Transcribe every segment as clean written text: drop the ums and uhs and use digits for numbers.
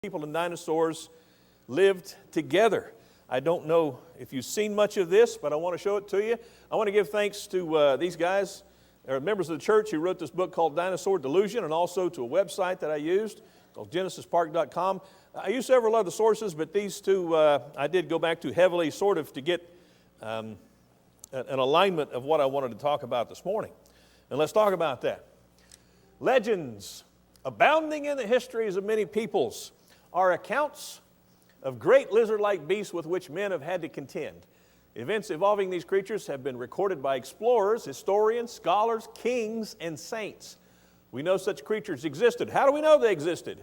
People and dinosaurs lived together. I don't know if you've seen much of this, but I want to show it to you. I want to give thanks to these guys, members of the church who wrote this book called Dinosaur Delusion, and also to a website that I used called genesispark.com. I used several other sources, but these two I did go back to heavily sort of to get an alignment of what I wanted to talk about this morning. And let's talk about that. Legends abounding in the histories of many peoples are accounts of great lizard-like beasts with which men have had to contend. Events involving these creatures have been recorded by explorers, historians, scholars, kings, and saints. We know such creatures existed. How do we know they existed?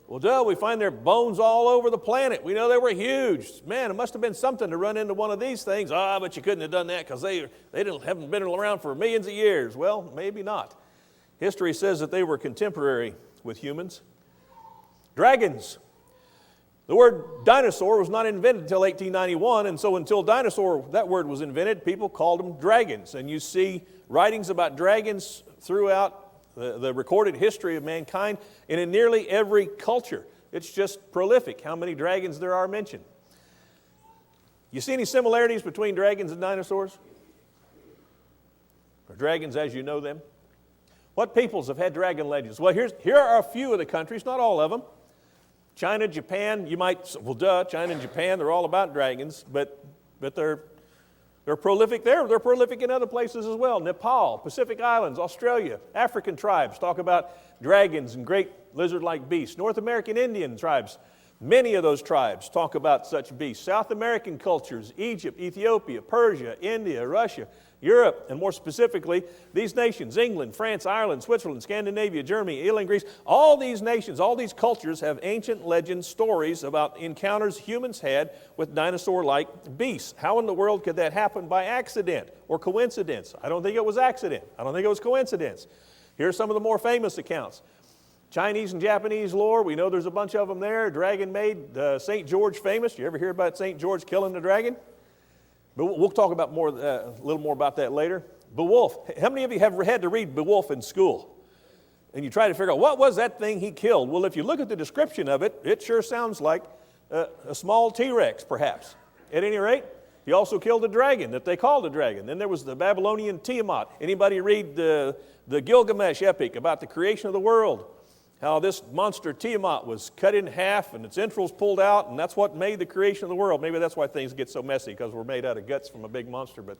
Well, we find their bones all over the planet. We know they were huge. Man, it must have been something to run into one of these things. But you couldn't have done that because they haven't been around for millions of years. Well, maybe not. History says that they were contemporary with humans. Dragons. The word dinosaur was not invented until 1891, and so until dinosaur, that word was invented, people called them dragons. And you see writings about dragons throughout the recorded history of mankind and in nearly every culture. It's just prolific how many dragons there are mentioned. You see any similarities between dragons and dinosaurs? Or dragons as you know them? What peoples have had dragon legends? Well, here are a few of the countries, not all of them. China, Japan, you might, China and Japan, they're all about dragons, but they're prolific there. They're prolific in other places as well. Nepal, Pacific Islands, Australia, African tribes talk about dragons and great lizard-like beasts. North American Indian tribes, many of those tribes talk about such beasts. South American cultures, Egypt, Ethiopia, Persia, India, Russia, Europe, and more specifically, these nations, England, France, Ireland, Switzerland, Scandinavia, Germany, Italy, and Greece, all these nations, all these cultures have ancient legend stories about encounters humans had with dinosaur-like beasts. How in the world could that happen by accident or coincidence? I don't think it was accident. I don't think it was coincidence. Here are some of the more famous accounts. Chinese and Japanese lore, we know there's a bunch of them there. Dragon made St. George famous. You ever hear about St. George killing the dragon? But we'll talk about a little more about that later. Beowulf. How many of you have had to read Beowulf in school? And you try to figure out, what was that thing he killed? Well, if you look at the description of it, it sure sounds like a small T-Rex, perhaps. At any rate, he also killed a dragon that they called a dragon. Then there was the Babylonian Tiamat. Anybody read the Gilgamesh epic about the creation of the world? How this monster Tiamat was cut in half and its entrails pulled out, and that's what made the creation of the world. Maybe that's why things get so messy, because we're made out of guts from a big monster. But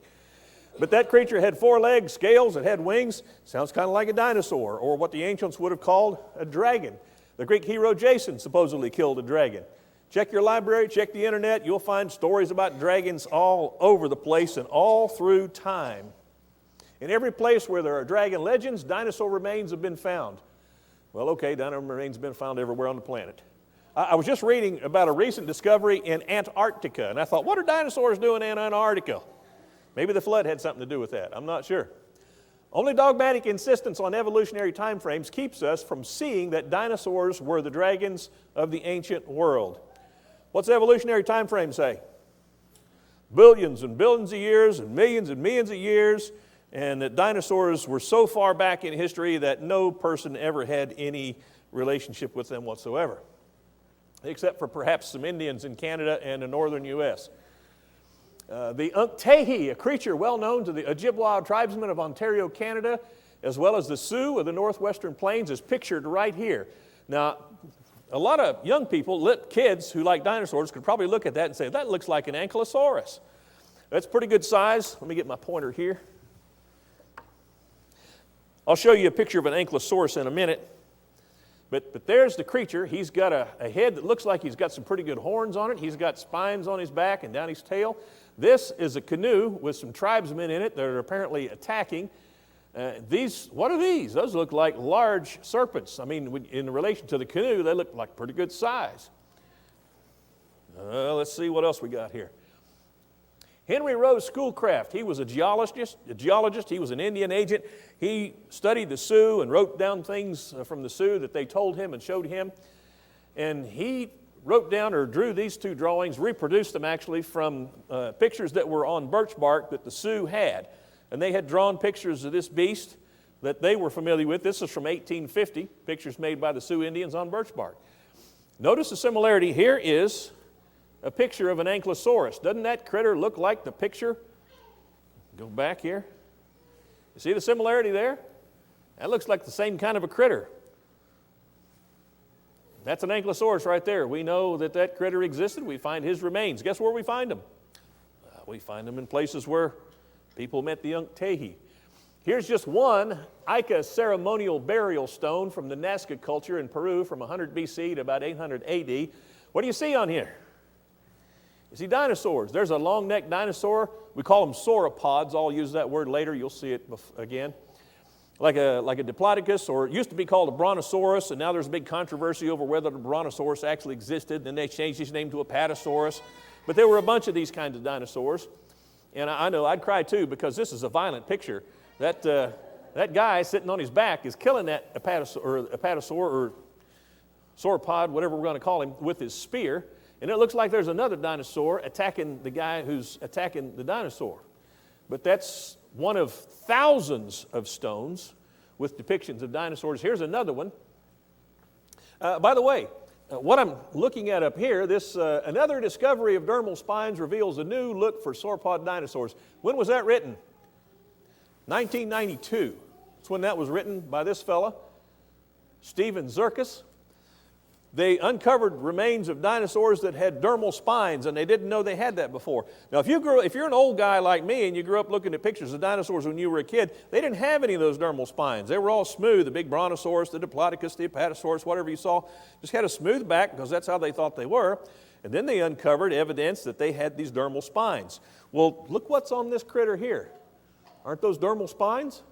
that creature had 4 legs, scales, it had wings. Sounds kind of like a dinosaur, or what the ancients would have called a dragon. The Greek hero Jason supposedly killed a dragon. Check your library, check the internet, you'll find stories about dragons all over the place and all through time. In every place where there are dragon legends, dinosaur remains have been found. Well, okay, dinosaur remains have been found everywhere on the planet. I was just reading about a recent discovery in Antarctica, and I thought, what are dinosaurs doing in Antarctica? Maybe the flood had something to do with that. I'm not sure. Only dogmatic insistence on evolutionary time frames keeps us from seeing that dinosaurs were the dragons of the ancient world. What's evolutionary time frame say? Billions and billions of years and millions of years. And that dinosaurs were so far back in history that no person ever had any relationship with them whatsoever, except for perhaps some Indians in Canada and the northern U.S. The Unktehi, a creature well known to the Ojibwa tribesmen of Ontario, Canada, as well as the Sioux of the northwestern plains, is pictured right here. Now, a lot of young people, kids who like dinosaurs, could probably look at that and say, that looks like an ankylosaurus. That's pretty good size. Let me get my pointer here. I'll show you a picture of an ankylosaurus in a minute. But there's the creature. He's got a head that looks like he's got some pretty good horns on it. He's got spines on his back and down his tail. This is a canoe with some tribesmen in it that are apparently attacking. What are these? Those look like large serpents. I mean, in relation to the canoe, they look like pretty good size. Let's see what else we got here. Henry Rose Schoolcraft, he was a geologist, he was an Indian agent. He studied the Sioux and wrote down things from the Sioux that they told him and showed him. And he wrote down or drew these 2 drawings, reproduced them actually from pictures that were on birch bark that the Sioux had. And they had drawn pictures of this beast that they were familiar with. This is from 1850, pictures made by the Sioux Indians on birch bark. Notice the similarity. Here is a picture of an ankylosaurus. Doesn't that critter look like the picture? Go back here. You see the similarity there? That looks like the same kind of a critter. That's an ankylosaurus right there. We know that that critter existed. We find his remains. Guess where we find them? We find them in places where people met the Unktehi. Here's just one Ica Ceremonial Burial Stone from the Nasca culture in Peru from 100 BC to about 800 AD. What do you see on here? You see dinosaurs. There's a long-necked dinosaur. We call them sauropods. I'll use that word later. You'll see it again. Like a Diplodocus, or it used to be called a Brontosaurus, and now there's a big controversy over whether the Brontosaurus actually existed. Then they changed his name to a Apatosaurus. But there were a bunch of these kinds of dinosaurs. And I know I'd cry too, because this is a violent picture. That guy sitting on his back is killing that apatosaur or sauropod, whatever we're going to call him, with his spear. And it looks like there's another dinosaur attacking the guy who's attacking the dinosaur. But that's one of thousands of stones with depictions of dinosaurs. Here's another one. By the way, what I'm looking at up here, this another discovery of dermal spines reveals a new look for sauropod dinosaurs. When was that written? 1992. That's when that was written by this fella, Stephen Zirkus. They uncovered remains of dinosaurs that had dermal spines, and they didn't know they had that before. Now, if you're an old guy like me and you grew up looking at pictures of dinosaurs when you were a kid, they didn't have any of those dermal spines. They were all smooth. The big Brontosaurus, the Diplodocus, the Apatosaurus, whatever you saw, just had a smooth back because that's how they thought they were. And then they uncovered evidence that they had these dermal spines. Well, look what's on this critter here. Aren't those dermal spines?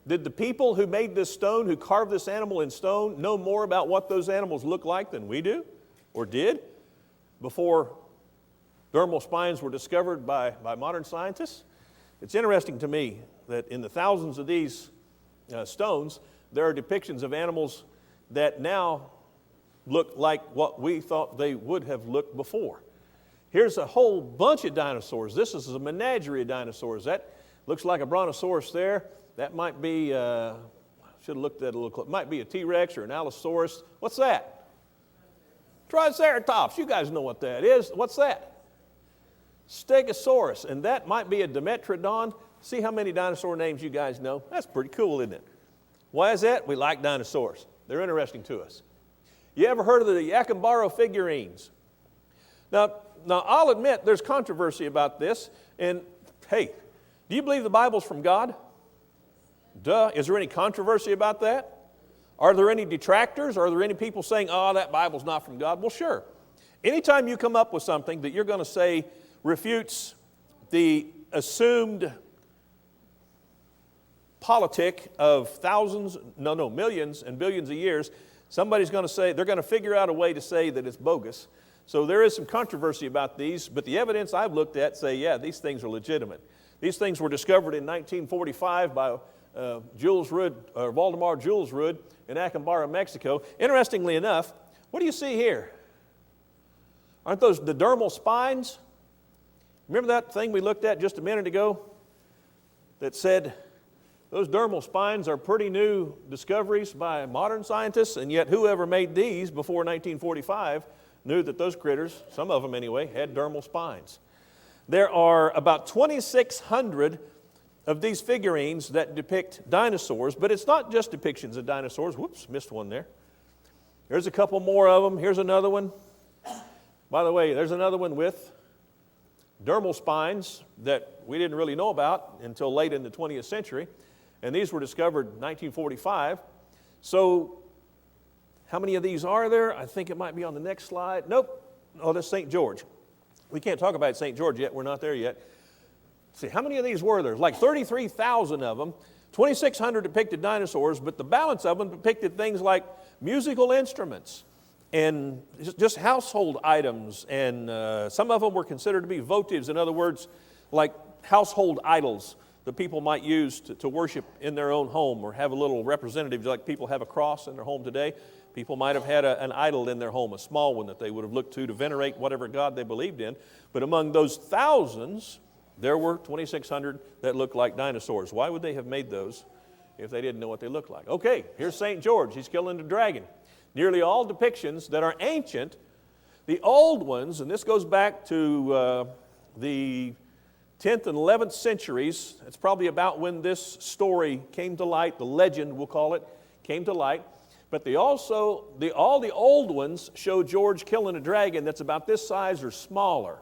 Did the people who made this stone, who carved this animal in stone, know more about what those animals look like than we do, or did, before dermal spines were discovered by modern scientists? It's interesting to me that in the thousands of these stones, there are depictions of animals that now look like what we thought they would have looked before. Here's a whole bunch of dinosaurs. This is a menagerie of dinosaurs. That looks like a Brontosaurus there. That might be, I should have looked at it a little closer. Might be a T-Rex or an Allosaurus. What's that? Triceratops. You guys know what that is. What's that? Stegosaurus. And that might be a Dimetrodon. See how many dinosaur names you guys know? That's pretty cool, isn't it? Why is that? We like dinosaurs. They're interesting to us. You ever heard of the Yakambaro figurines? Now I'll admit there's controversy about this. And hey, do you believe the Bible's from God? Duh. Is there any controversy about that? Are there any detractors? Are there any people saying, oh, that Bible's not from God? Well, sure. Anytime you come up with something that you're going to say refutes the assumed politic of millions and billions of years, somebody's going to say, they're going to figure out a way to say that it's bogus. So there is some controversy about these, but the evidence I've looked at say, yeah, these things are legitimate. These things were discovered in 1945 by Waldemar Jules Rudd in Acambaro, Mexico. Interestingly enough, what do you see here? Aren't those the dermal spines? Remember that thing we looked at just a minute ago that said those dermal spines are pretty new discoveries by modern scientists, and yet whoever made these before 1945 knew that those critters, some of them anyway, had dermal spines. There are about 2,600 of these figurines that depict dinosaurs, but it's not just depictions of dinosaurs. Whoops, missed one there. There's a couple more of them. Here's another one. By the way, there's another one with dermal spines that we didn't really know about until late in the 20th century, and these were discovered in 1945. So how many of these are there? I think it might be on the next slide. Nope. Oh, that's St. George. We can't talk about St. George yet. We're not there yet. See, how many of these were there? Like 33,000 of them. 2,600 depicted dinosaurs, but the balance of them depicted things like musical instruments and just household items. And some of them were considered to be votives. In other words, like household idols that people might use to worship in their own home or have a little representative, like people have a cross in their home today. People might have had an idol in their home, a small one that they would have looked to venerate whatever God they believed in. But among those thousands, there were 2,600 that looked like dinosaurs. Why would they have made those if they didn't know what they looked like? Okay, here's St. George. He's killing the dragon. nearly all depictions that are ancient, the old ones, and this goes back to the 10th and 11th centuries. It's probably about when this story came to light, the legend we'll call it, came to light. But all the old ones show George killing a dragon that's about this size or smaller,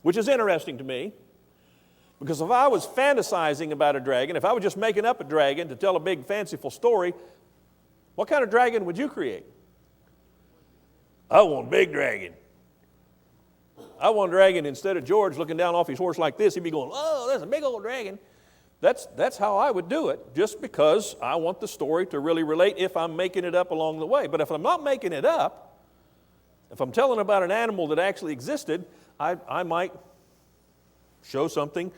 which is interesting to me. Because if I was fantasizing about a dragon, if I was just making up a dragon to tell a big fanciful story, what kind of dragon would you create? I want a big dragon. I want a dragon, instead of George looking down off his horse like this, he'd be going, oh, that's a big old dragon. That's how I would do it, just because I want the story to really relate if I'm making it up along the way. But if I'm not making it up, if I'm telling about an animal that actually existed, I might show something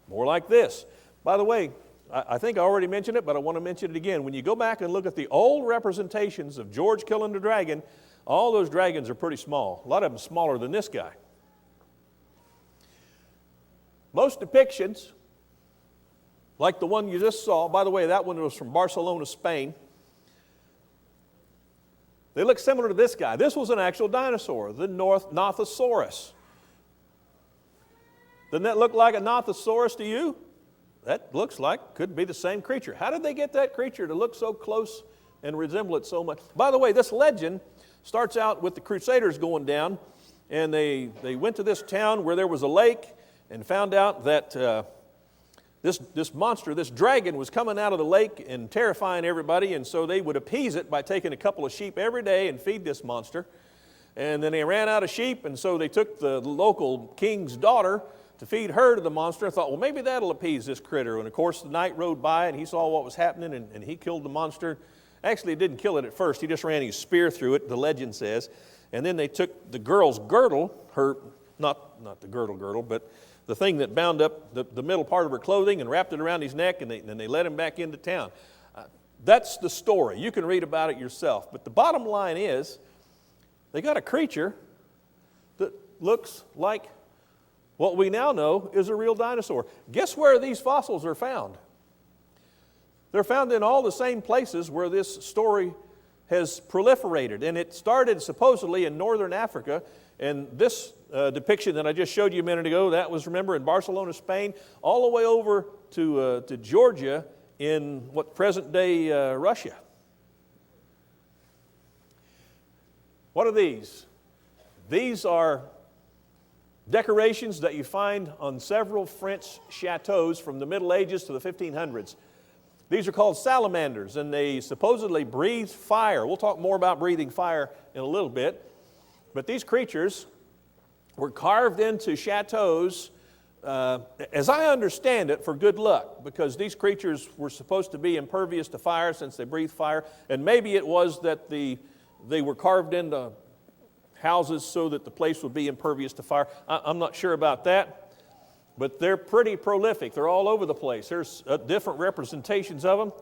more like this. By the way, I think I already mentioned it, but I want to mention it again. When you go back and look at the old representations of George killing the dragon, all those dragons are pretty small. A lot of them smaller than this guy. Most depictions, like the one you just saw, by the way, that one was from Barcelona, Spain. They look similar to this guy. This was an actual dinosaur, the Nothosaurus. Doesn't that look like a Nothosaurus to you? That looks like, could be the same creature. How did they get that creature to look so close and resemble it so much? By the way, this legend starts out with the Crusaders going down, and they went to this town where there was a lake and found out that this monster, this dragon, was coming out of the lake and terrifying everybody, and so they would appease it by taking a couple of sheep every day and feed this monster. And then they ran out of sheep, and so they took the local king's daughter to feed her to the monster. I thought, well, maybe that'll appease this critter. And of course, the knight rode by, and he saw what was happening, and he killed the monster. Actually, he didn't kill it at first. He just ran his spear through it, the legend says. And then they took the girl's girdle, not the girdle, but the thing that bound up the middle part of her clothing, and wrapped it around his neck, and they let him back into town. That's the story. You can read about it yourself. But the bottom line is, they got a creature that looks like what we now know is a real dinosaur. Guess where these fossils are found? They're found in all the same places where this story has proliferated. And it started supposedly in northern Africa. And this depiction that I just showed you a minute ago, that was, remember, in Barcelona, Spain, all the way over to Georgia in what present-day Russia. What are these? These are decorations that you find on several French chateaus from the Middle Ages to the 1500s. These are called salamanders, and they supposedly breathe fire. We'll talk more about breathing fire in a little bit. But these creatures were carved into chateaus, as I understand it, for good luck, because these creatures were supposed to be impervious to fire since they breathe fire. And maybe it was that they were carved into houses so that the place would be impervious to fire. I'm not sure about that, but they're pretty prolific. They're all over the place. There's different representations of them.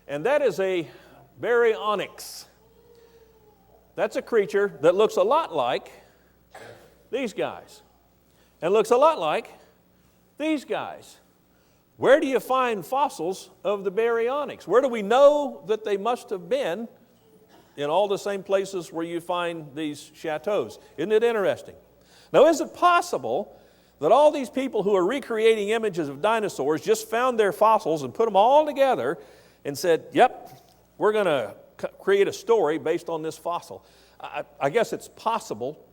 And that is a baryonyx. That's a creature that looks a lot like these guys, and looks a lot like these guys. Where do you find fossils of the baryonyx? Where do we know that they must have been in all the same places where you find these chateaus? Isn't it interesting? Now, is it possible that all these people who are recreating images of dinosaurs just found their fossils and put them all together and said, yep, we're going to create a story based on this fossil? I guess it's possible,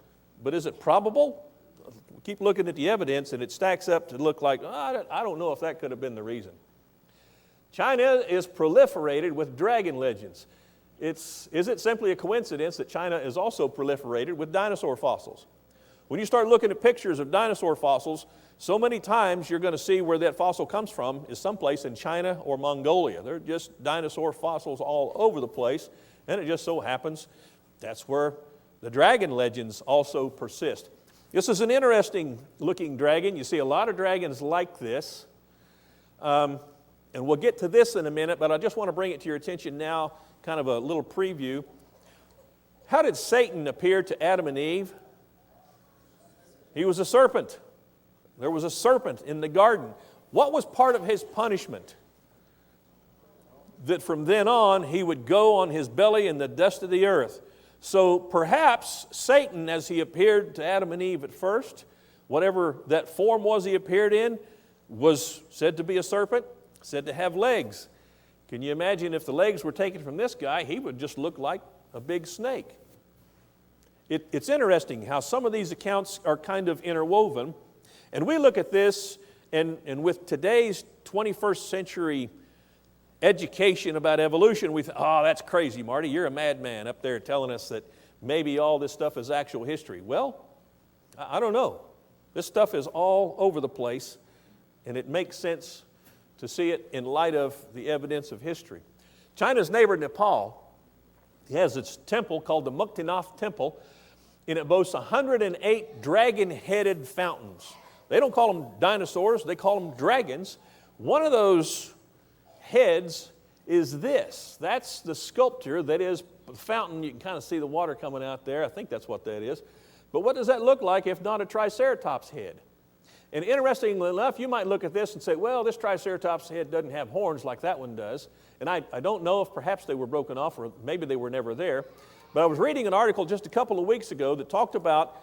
but is it probable? We keep looking at the evidence, and it stacks up to look like, I don't know if that could have been the reason. China is proliferated with dragon legends. Is it simply a coincidence that China is also proliferated with dinosaur fossils? When you start looking at pictures of dinosaur fossils, so many times you're going to see where that fossil comes from is someplace in China or Mongolia. There are just dinosaur fossils all over the place, and it just so happens that's where the dragon legends also persist. This is an interesting looking dragon. You see a lot of dragons like this. And we'll get to this in a minute, but I just want to bring it to your attention now, kind of a little preview. How did Satan appear to Adam and Eve? He was a serpent. There was a serpent in the garden. What was part of his punishment? that from then on he would go on his belly in the dust of the earth. So perhaps Satan, as he appeared to Adam and Eve at first, whatever that form was he appeared in, was said to be a serpent, said to have legs. Can you imagine if the legs were taken from this guy, he would just look like a big snake. It's interesting how some of these accounts are kind of interwoven. And we look at this, and with today's 21st century education about evolution, we think, oh, that's crazy, Marty. You're a madman up there telling us that maybe all this stuff is actual history. Well, I don't know. This stuff is all over the place, and it makes sense to see it in light of the evidence of history. China's neighbor, Nepal, has its temple called the Muktinath Temple, and it boasts 108 dragon-headed fountains. They don't call them dinosaurs, they call them dragons. One of those heads is this. That's the sculpture that is the fountain. You can kind of see the water coming out there. I think that's what that is. But what does that look like if not a Triceratops head? And interestingly enough, you might look at this and say, well, this Triceratops head doesn't have horns like that one does. And I don't know if perhaps they were broken off or maybe they were never there. But I was reading an article just a couple of weeks ago that talked about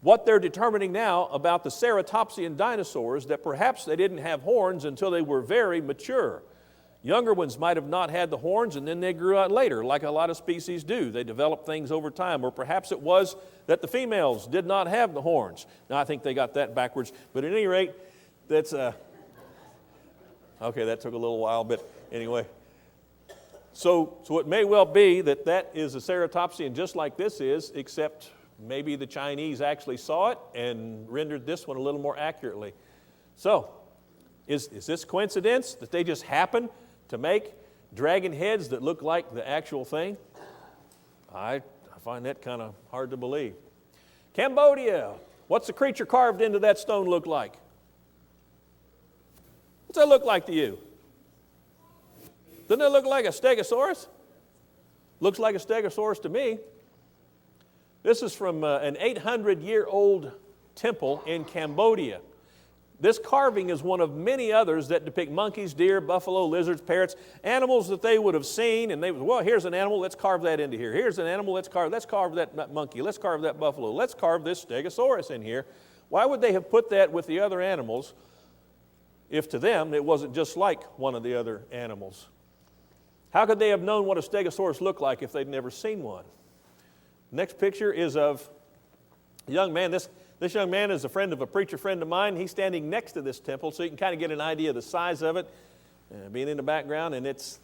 what they're determining now about the ceratopsian dinosaurs, that perhaps they didn't have horns until they were very mature. Younger ones might have not had the horns, and then they grew out later, like a lot of species do. They develop things over time. Or perhaps it was that the females did not have the horns. Now, I think they got that backwards. But at any rate, that's okay, that took a little while, but anyway. So it may well be that that is a ceratopsian just like this is, except maybe the Chinese actually saw it and rendered this one a little more accurately. So, is this coincidence that they just happen to make dragon heads that look like the actual thing? I find that kind of hard to believe. Cambodia. What's the creature carved into that stone look like? What's that look like to you? Doesn't it look like a stegosaurus? Looks like a stegosaurus to me. This is from an 800-year-old temple in Cambodia. This carving is one of many others that depict monkeys, deer, buffalo, lizards, parrots, animals that they would have seen, and they would, well, here's an animal, let's carve that into here. Here's an animal, let's carve that monkey, let's carve that buffalo, let's carve this stegosaurus in here. Why would they have put that with the other animals if to them it wasn't just like one of the other animals? How could they have known what a stegosaurus looked like if they'd never seen one? Next picture is of a young man. This young man is a friend of a preacher friend of mine. He's standing next to this temple, so you can kind of get an idea of the size of it, being in the background, and it's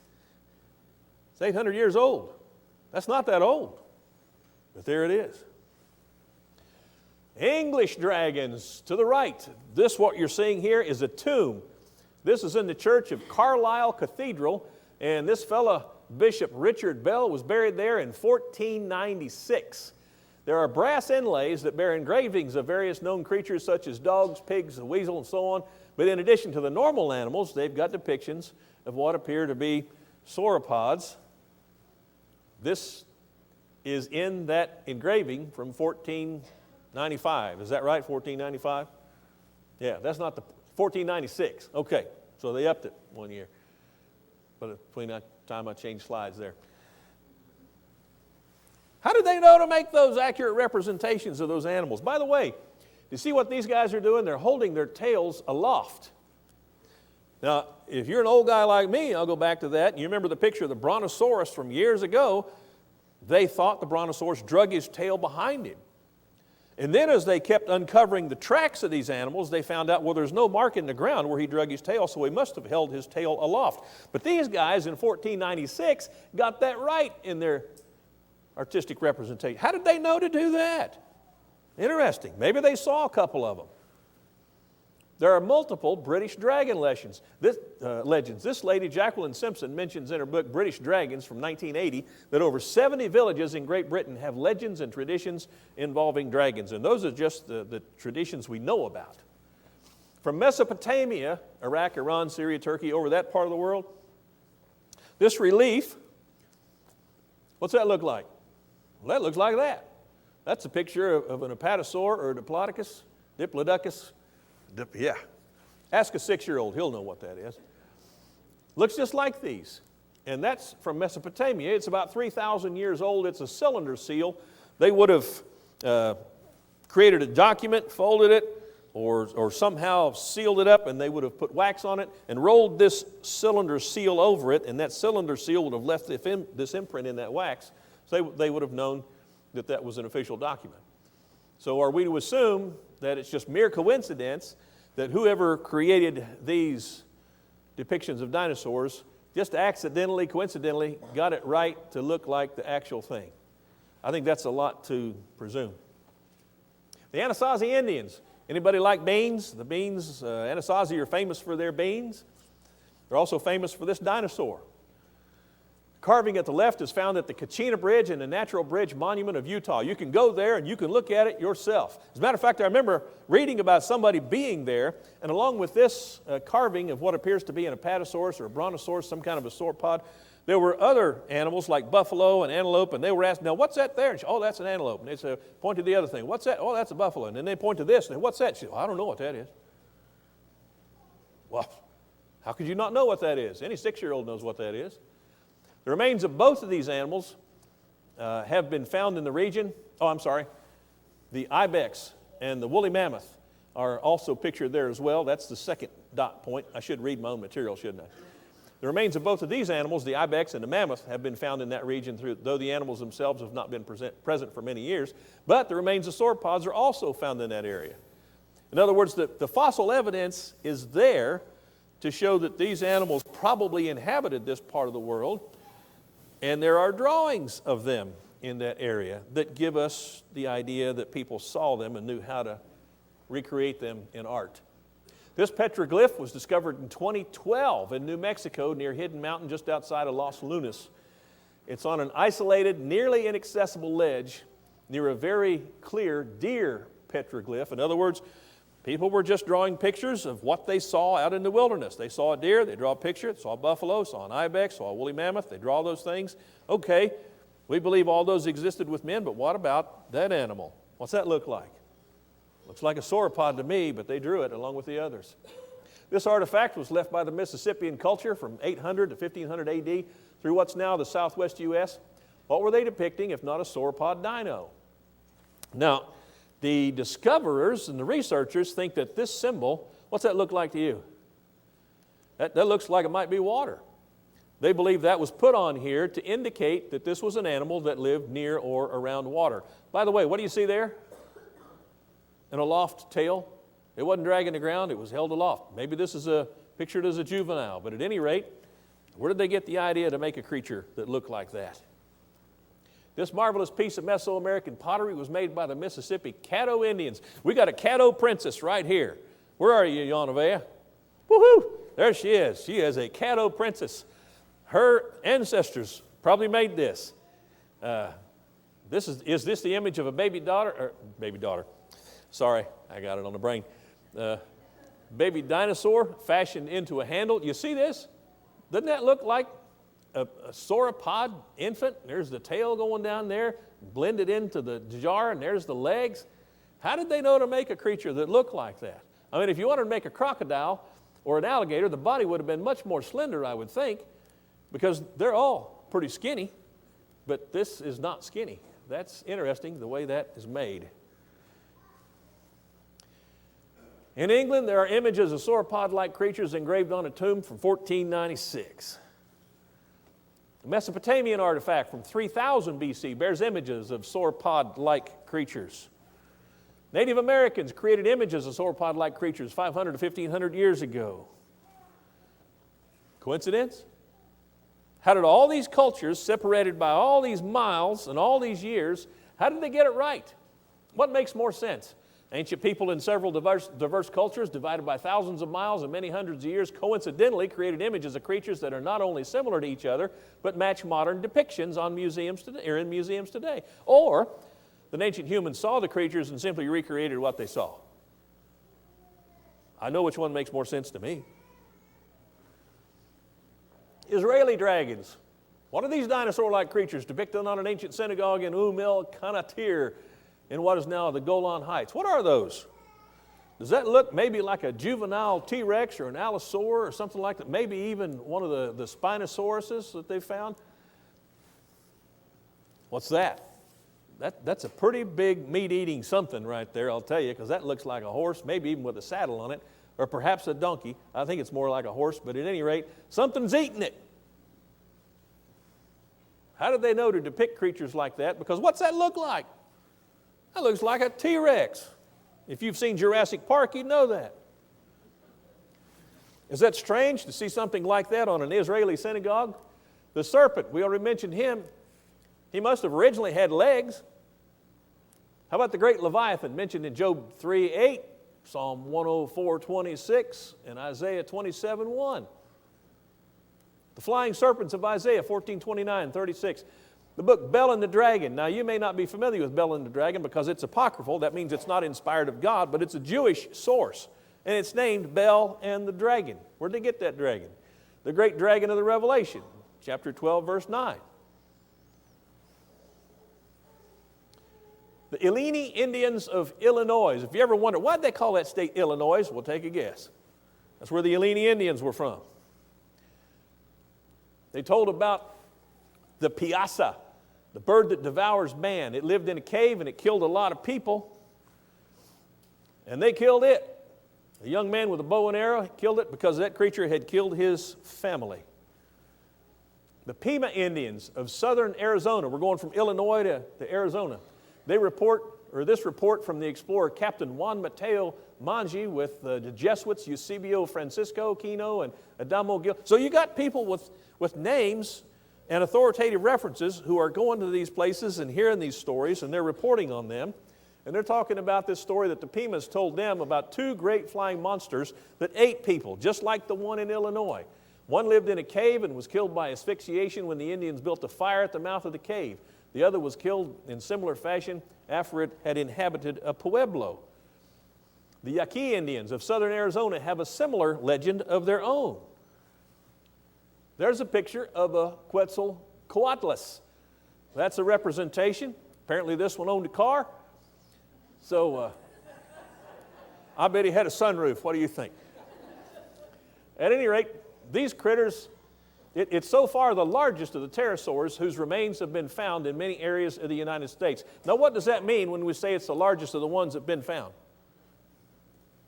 800 years old. That's not that old, but there it is. English dragons to the right. This, what you're seeing here, is a tomb. This is in the church of Carlisle Cathedral, and this fella, Bishop Richard Bell, was buried there in 1496. There are brass inlays that bear engravings of various known creatures such as dogs, pigs, a weasel, and so on. But in addition to the normal animals, they've got depictions of what appear to be sauropods. This is in that engraving from 1495. Is that right, 1495? Yeah, that's not the 1496. Okay, so they upped it 1 year. But between that time I changed slides there. How did they know to make those accurate representations of those animals? By the way, you see what these guys are doing? They're holding their tails aloft. Now, if you're an old guy like me, I'll go back to that. You remember the picture of the brontosaurus from years ago. They thought the brontosaurus drug his tail behind him. And then as they kept uncovering the tracks of these animals, they found out, well, there's no mark in the ground where he drug his tail, so he must have held his tail aloft. But these guys in 1496 got that right in their artistic representation. How did they know to do that? Interesting. Maybe they saw a couple of them. There are multiple British dragon legends. This lady, Jacqueline Simpson, mentions in her book British Dragons from 1980 that over 70 villages in Great Britain have legends and traditions involving dragons. And those are just the traditions we know about. From Mesopotamia, Iraq, Iran, Syria, Turkey, over that part of the world, this relief, what's that look like? Well, that looks like that. That's a picture of an apatosaur or a diplodocus. Yeah. Ask a 6-year-old, he'll know what that is. Looks just like these. and that's from Mesopotamia. It's about 3,000 years old. It's a cylinder seal. They would have created a document, folded it, or somehow sealed it up, and they would have put wax on it and rolled this cylinder seal over it, and that cylinder seal would have left this imprint in that wax, so they would have known that that was an official document. So are we to assume that it's just mere coincidence that whoever created these depictions of dinosaurs just accidentally, coincidentally, got it right to look like the actual thing? I think that's a lot to presume. The Anasazi Indians. Anybody like beans? The beans, Anasazi are famous for their beans. They're also famous for this dinosaur. Carving at the left is found at the Kachina Bridge and the Natural Bridge Monument of Utah. You can go there and you can look at it yourself. As a matter of fact, I remember reading about somebody being there, and along with this carving of what appears to be an apatosaurus or a brontosaurus, some kind of a sauropod, there were other animals like buffalo and antelope, and they were asked, now what's that there? And she, oh, that's an antelope. And they said, point to the other thing. What's that? Oh, that's a buffalo. And then they point to this, and what's that? She said, well, I don't know what that is. Well, how could you not know what that is? Any 6-year-old knows what that is. The remains of both of these animals have been found in the region. Oh, I'm sorry. The ibex and the woolly mammoth are also pictured there as well. That's the second dot point. I should read my own material, shouldn't I? The remains of both of these animals, the ibex and the mammoth, have been found in that region, though the animals themselves have not been present for many years. But the remains of sauropods are also found in that area. In other words, the fossil evidence is there to show that these animals probably inhabited this part of the world, and there are drawings of them in that area that give us the idea that people saw them and knew how to recreate them in art. This petroglyph was discovered in 2012 in New Mexico near Hidden Mountain just outside of Los Lunas. It's on an isolated, nearly inaccessible ledge near a very clear deer petroglyph. In other words, people were just drawing pictures of what they saw out in the wilderness. They saw a deer, they draw a picture, saw a buffalo, saw an ibex, saw a woolly mammoth, they draw those things. Okay, we believe all those existed with men, but what about that animal? What's that look like? Looks like a sauropod to me, but they drew it along with the others. This artifact was left by the Mississippian culture from 800 to 1500 AD through what's now the southwest U.S. What were they depicting if not a sauropod dino? Now, the discoverers and the researchers think that this symbol, what's that look like to you? That looks like it might be water. They believe that was put on here to indicate that this was an animal that lived near or around water. By the way, what do you see there? An aloft tail. It wasn't dragging the ground, it was held aloft. Maybe this is pictured as a juvenile, but at any rate, where did they get the idea to make a creature that looked like that? This marvelous piece of Mesoamerican pottery was made by the Mississippi Caddo Indians. We got a Caddo princess right here. Where are you, Yanavea? Woohoo! There she is. She is a Caddo princess. Her ancestors probably made this. Is this the image of a baby daughter? Sorry, I got it on the brain. Baby dinosaur fashioned into a handle. You see this? Doesn't that look like a sauropod infant? There's the tail going down there, blended into the jar, and there's the legs. How did they know to make a creature that looked like that? I mean, if you wanted to make a crocodile or an alligator, the body would have been much more slender, I would think, because they're all pretty skinny, but this is not skinny. That's interesting, the way that is made. In England, there are images of sauropod-like creatures engraved on a tomb from 1496. A Mesopotamian artifact from 3000 BC bears images of sauropod-like creatures. Native Americans created images of sauropod-like creatures 500 to 1500 years ago. Coincidence? How did all these cultures, separated by all these miles and all these years, how did they get it right? What makes more sense? Ancient people in several diverse cultures, divided by thousands of miles and many hundreds of years, coincidentally created images of creatures that are not only similar to each other, but match modern depictions in museums today. Or, the ancient humans saw the creatures and simply recreated what they saw. I know which one makes more sense to me. Israeli dragons. What are these dinosaur-like creatures depicted on an ancient synagogue in El Kanatir, in what is now the Golan Heights? What are those? Does that look maybe like a juvenile T-Rex or an Allosaur or something like that? Maybe even one of the Spinosauruses that they found? What's that? That's a pretty big meat-eating something right there, I'll tell you, because that looks like a horse, maybe even with a saddle on it, or perhaps a donkey. I think it's more like a horse, but at any rate, something's eating it. How did they know to depict creatures like that? Because what's that look like? That looks like a T-Rex. If you've seen Jurassic Park, you'd know that. Is that strange to see something like that on an Israeli synagogue? The serpent, we already mentioned him. He must have originally had legs. How about the great Leviathan mentioned in Job 3:8, Psalm 104:26, and Isaiah 27:1? The flying serpents of Isaiah 14:29-36. The book Bel and the Dragon. Now, you may not be familiar with Bel and the Dragon because it's apocryphal. That means it's not inspired of God, but it's a Jewish source. And it's named Bel and the Dragon. Where'd they get that dragon? The great dragon of the Revelation, chapter 12, verse 9. The Ica Indians of Illinois. If you ever wonder, why'd they call that state Illinois? Well, take a guess. That's where the Ica Indians were from. They told about the piasa, the bird that devours man. It lived in a cave and it killed a lot of people. And they killed it. A young man with a bow and arrow killed it because that creature had killed his family. The Pima Indians of southern Arizona. We're going from Illinois to Arizona. This report from the explorer Captain Juan Mateo Mangi with the Jesuits Eusebio Francisco Kino and Adamo Gil. So you got people with names and authoritative references who are going to these places and hearing these stories, and they're reporting on them. And they're talking about this story that the Pimas told them about two great flying monsters that ate people, just like the one in Illinois. One lived in a cave and was killed by asphyxiation when the Indians built a fire at the mouth of the cave. The other was killed in similar fashion after it had inhabited a pueblo. The Yaqui Indians of southern Arizona have a similar legend of their own. There's a picture of a Quetzalcoatlus. That's a representation. Apparently this one owned a car. So I bet he had a sunroof. What do you think? At any rate, these critters, it's so far the largest of the pterosaurs whose remains have been found in many areas of the United States. Now, what does that mean when we say it's the largest of the ones that have been found?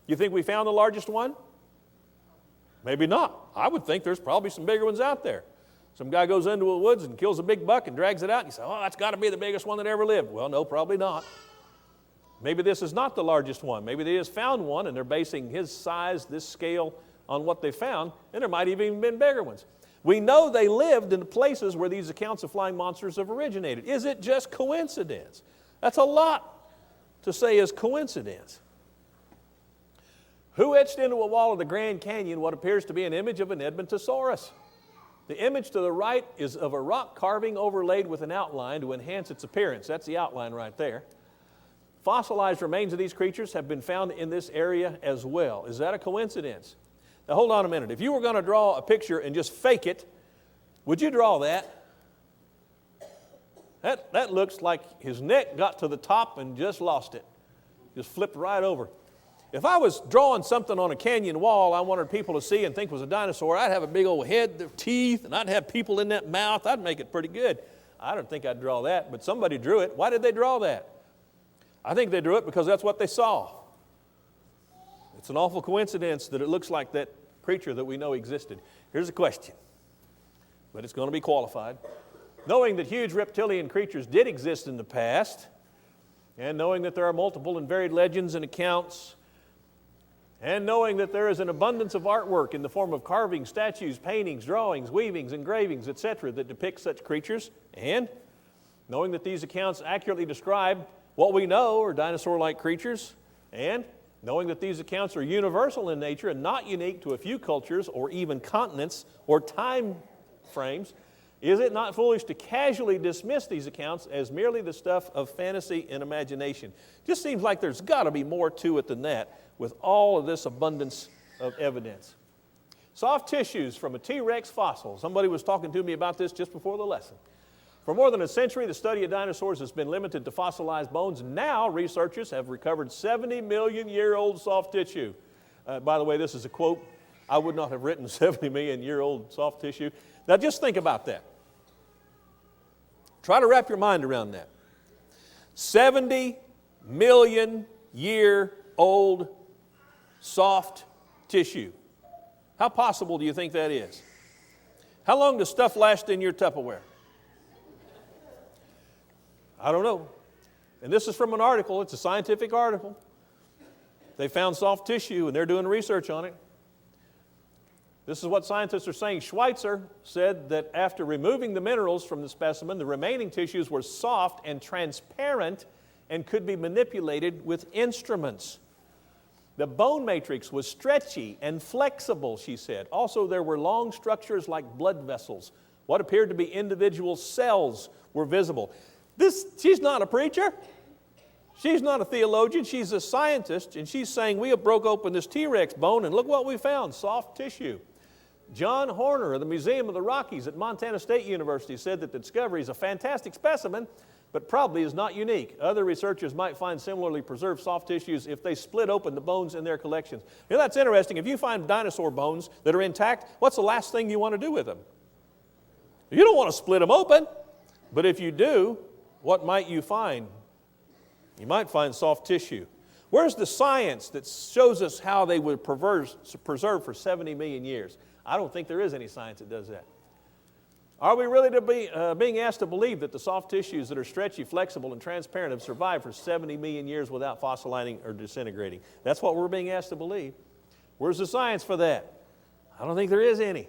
You think we found the largest one? Maybe not. I would think there's probably some bigger ones out there. Some guy goes into the woods and kills a big buck and drags it out, and you say, oh, that's got to be the biggest one that ever lived. Well, no, probably not. Maybe this is not the largest one. Maybe they just found one, and they're basing his size, this scale, on what they found, and there might have even been bigger ones. We know they lived in the places where these accounts of flying monsters have originated. Is it just coincidence? That's a lot to say is coincidence. Who etched into a wall of the Grand Canyon what appears to be an image of an Edmontosaurus? The image to the right is of a rock carving overlaid with an outline to enhance its appearance. That's the outline right there. Fossilized remains of these creatures have been found in this area as well. Is that a coincidence? Now hold on a minute. If you were going to draw a picture and just fake it, would you draw that? That looks like his neck got to the top and just lost it. Just flipped right over. If I was drawing something on a canyon wall I wanted people to see and think was a dinosaur, I'd have a big old head, teeth, and I'd have people in that mouth. I'd make it pretty good. I don't think I'd draw that, but somebody drew it. Why did they draw that? I think they drew it because that's what they saw. It's an awful coincidence that it looks like that creature that we know existed. Here's a question, but it's going to be qualified. Knowing that huge reptilian creatures did exist in the past, and knowing that there are multiple and varied legends and accounts, and knowing that there is an abundance of artwork in the form of carvings, statues, paintings, drawings, weavings, engravings, etc., that depict such creatures, and knowing that these accounts accurately describe what we know are dinosaur-like creatures, and knowing that these accounts are universal in nature and not unique to a few cultures or even continents or time frames, is it not foolish to casually dismiss these accounts as merely the stuff of fantasy and imagination? Just seems like there's got to be more to it than that with all of this abundance of evidence. Soft tissues from a T-Rex fossil. Somebody was talking to me about this just before the lesson. For more than a century, the study of dinosaurs has been limited to fossilized bones. Now, researchers have recovered 70-million-year-old soft tissue. By the way, this is a quote. I would not have written 70-million-year-old soft tissue. Now, just think about that. Try to wrap your mind around that. 70-million-year-old soft tissue. How possible do you think that is? How long does stuff last in your Tupperware? I don't know. And this is from an article. It's a scientific article. They found soft tissue, and they're doing research on it. This is what scientists are saying. Schweitzer said that after removing the minerals from the specimen, the remaining tissues were soft and transparent and could be manipulated with instruments. The bone matrix was stretchy and flexible, she said. Also, there were long structures like blood vessels. What appeared to be individual cells were visible. She's not a preacher. She's not a theologian. She's a scientist, and she's saying, we have broke open this T-Rex bone, and look what we found, soft tissue. John Horner of the Museum of the Rockies at Montana State University said that the discovery is a fantastic specimen, but probably is not unique. Other researchers might find similarly preserved soft tissues if they split open the bones in their collections. You know, that's interesting. If you find dinosaur bones that are intact, what's the last thing you want to do with them? You don't want to split them open, but if you do, what might you find? You might find soft tissue. Where's the science that shows us how they would preserve for 70 million years? I don't think there is any science that does that. Are we really being asked to believe that the soft tissues that are stretchy, flexible, and transparent have survived for 70 million years without fossiling or disintegrating? That's what we're being asked to believe. Where's the science for that? I don't think there is any.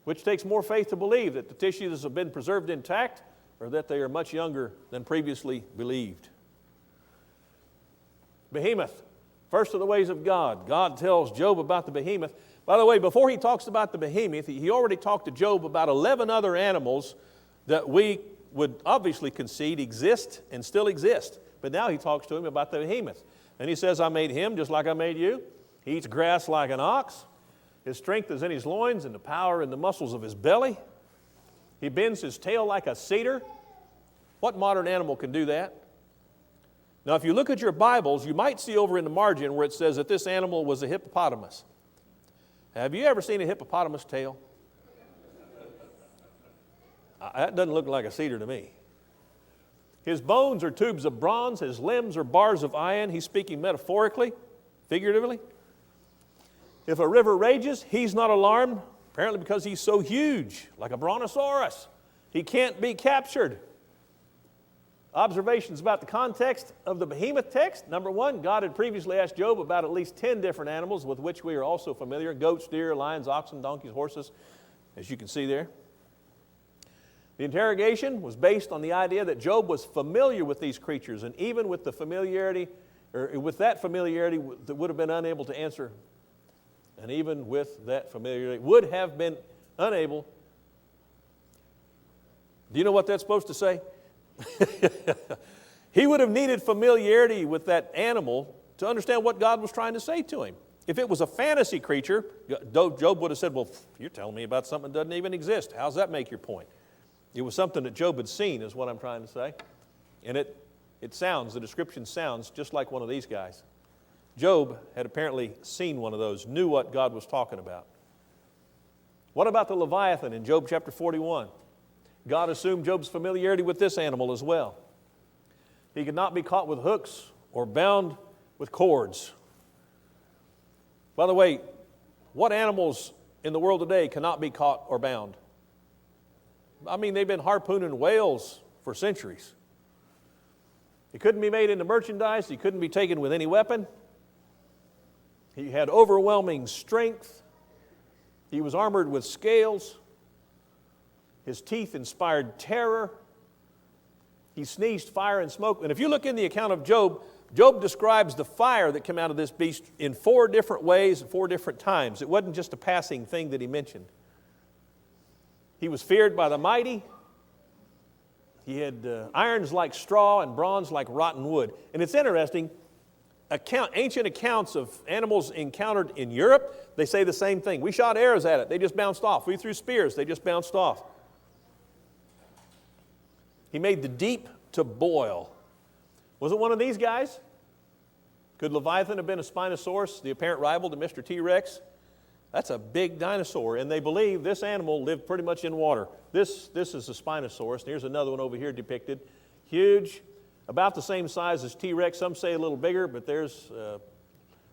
Which takes more faith to believe that the tissues have been preserved intact or that they are much younger than previously believed. Behemoth, first of the ways of God. God tells Job about the behemoth. By the way, before he talks about the behemoth, he already talked to Job about 11 other animals that we would obviously concede exist and still exist. But now he talks to him about the behemoth. And he says, I made him just like I made you. He eats grass like an ox. His strength is in his loins and the power in the muscles of his belly. He bends his tail like a cedar. What modern animal can do that? Now, if you look at your Bibles, you might see over in the margin where it says that this animal was a hippopotamus. Have you ever seen a hippopotamus tail? That doesn't look like a cedar to me. His bones are tubes of bronze. His limbs are bars of iron. He's speaking metaphorically, figuratively. If a river rages, he's not alarmed, apparently because he's so huge, like a brontosaurus. He can't be captured. Observations about the context of the behemoth text. Number one, God had previously asked Job about at least 10 different animals with which we are also familiar. Goats, deer, lions, oxen, donkeys, horses, as you can see there. The interrogation was based on the idea that Job was familiar with these creatures, and even with the familiarity, or with that familiarity that would have been unable to answer, and even with that familiarity would have been unable. Do you know what that's supposed to say? He would have needed familiarity with that animal to understand what God was trying to say to him. If it was a fantasy creature, Job would have said, well, you're telling me about something that doesn't even exist. How does that make your point? It was something that Job had seen, is what I'm trying to say. And it sounds, the description sounds just like one of these guys. Job had apparently seen one of those, knew what God was talking about. What about the Leviathan in Job chapter 41? God assumed Job's familiarity with this animal as well. He could not be caught with hooks or bound with cords. By the way, what animals in the world today cannot be caught or bound? I mean, they've been harpooning whales for centuries. He couldn't be made into merchandise. He couldn't be taken with any weapon. He had overwhelming strength. He was armored with scales. His teeth inspired terror. He sneezed fire and smoke. And if you look in the account of Job, Job describes the fire that came out of this beast in 4 different ways at 4 different times. It wasn't just a passing thing that he mentioned. He was feared by the mighty. He had irons like straw and bronze like rotten wood. And it's interesting, ancient accounts of animals encountered in Europe, they say the same thing. We shot arrows at it. They just bounced off. We threw spears. They just bounced off. He made the deep to boil. Was it one of these guys? Could Leviathan have been a Spinosaurus, the apparent rival to Mr. T-Rex? That's a big dinosaur, and they believe this animal lived pretty much in water. This is a Spinosaurus, and here's another one over here depicted. Huge, about the same size as T-Rex. Some say a little bigger, but there's,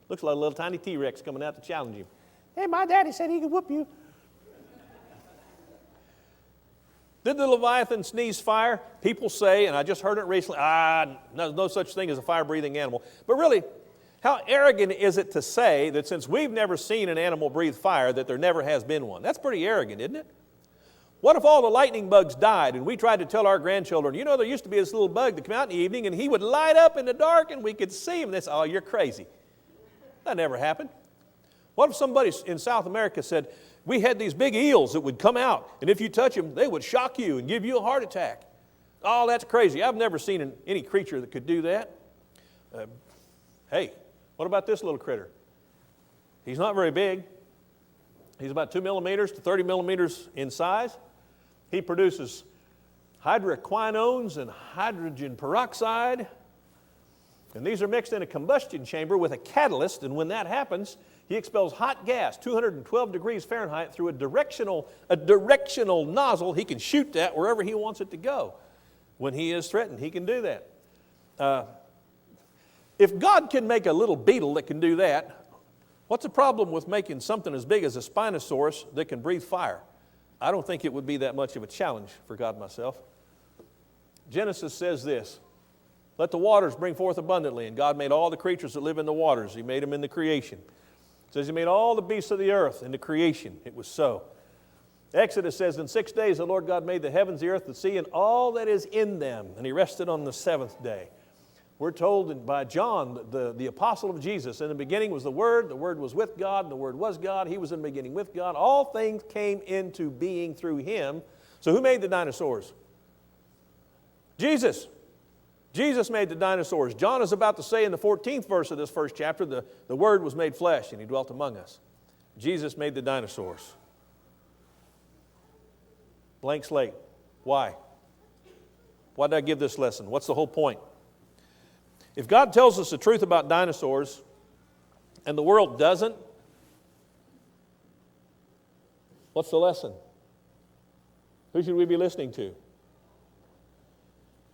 looks like a little tiny T-Rex coming out to challenge him. Hey, my daddy said he could whoop you. Did the Leviathan sneeze fire? People say, and I just heard it recently, no such thing as a fire-breathing animal. But really, how arrogant is it to say that since we've never seen an animal breathe fire, that there never has been one? That's pretty arrogant, isn't it? What if all the lightning bugs died and we tried to tell our grandchildren, you know, there used to be this little bug that came out in the evening and he would light up in the dark and we could see him. They say, oh, you're crazy. That never happened. What if somebody in South America said, we had these big eels that would come out, and if you touch them, they would shock you and give you a heart attack. Oh, that's crazy. I've never seen any creature that could do that. Hey, what about this little critter? He's not very big. He's about 2 millimeters to 30 millimeters in size. He produces hydroquinones and hydrogen peroxide, and these are mixed in a combustion chamber with a catalyst, and when that happens, he expels hot gas, 212 degrees Fahrenheit, through a directional nozzle. He can shoot that wherever he wants it to go. When he is threatened, he can do that. If God can make a little beetle that can do that, what's the problem with making something as big as a Spinosaurus that can breathe fire? I don't think it would be that much of a challenge for God myself. Genesis says this, let the waters bring forth abundantly, and God made all the creatures that live in the waters. He made them in the creation. It says he made all the beasts of the earth in the creation. It was so. Exodus says, in 6 days the Lord God made the heavens, the earth, the sea, and all that is in them, and he rested on the seventh day. We're told by John, the apostle of Jesus, in the beginning was the Word was with God, and the Word was God. He was in the beginning with God. All things came into being through him. So who made the dinosaurs? Jesus. Jesus made the dinosaurs. John is about to say in the 14th verse of this first chapter, the Word was made flesh and he dwelt among us. Jesus made the dinosaurs. Blank slate. Why? Why did I give this lesson? What's the whole point? If God tells us the truth about dinosaurs and the world doesn't, what's the lesson? Who should we be listening to?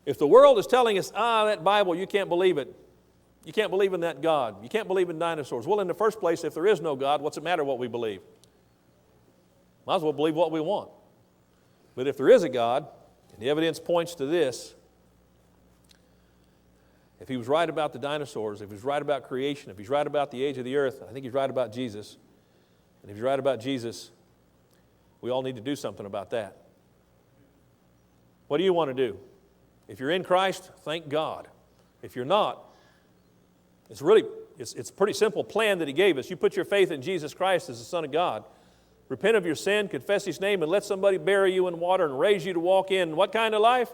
If the world is telling us, that Bible, you can't believe it. You can't believe in that God. You can't believe in dinosaurs. Well, in the first place, if there is no God, what's it matter what we believe? Might as well believe what we want. But if there is a God, and the evidence points to this, if he was right about the dinosaurs, if he was right about creation, if he's right about the age of the earth, I think he's right about Jesus. And if he's right about Jesus, we all need to do something about that. What do you want to do? If you're in Christ, thank God. If you're not, it's a pretty simple plan that he gave us. You put your faith in Jesus Christ as the Son of God. Repent of your sin, confess his name, and let somebody bury you in water and raise you to walk in what kind of life?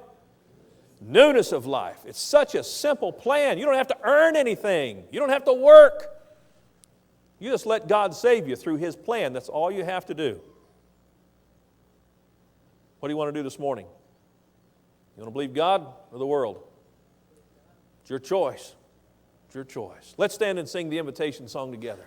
Newness of life. It's such a simple plan. You don't have to earn anything. You don't have to work. You just let God save you through his plan. That's all you have to do. What do you want to do this morning? You want to believe God or the world? It's your choice. It's your choice. Let's stand and sing the invitation song together.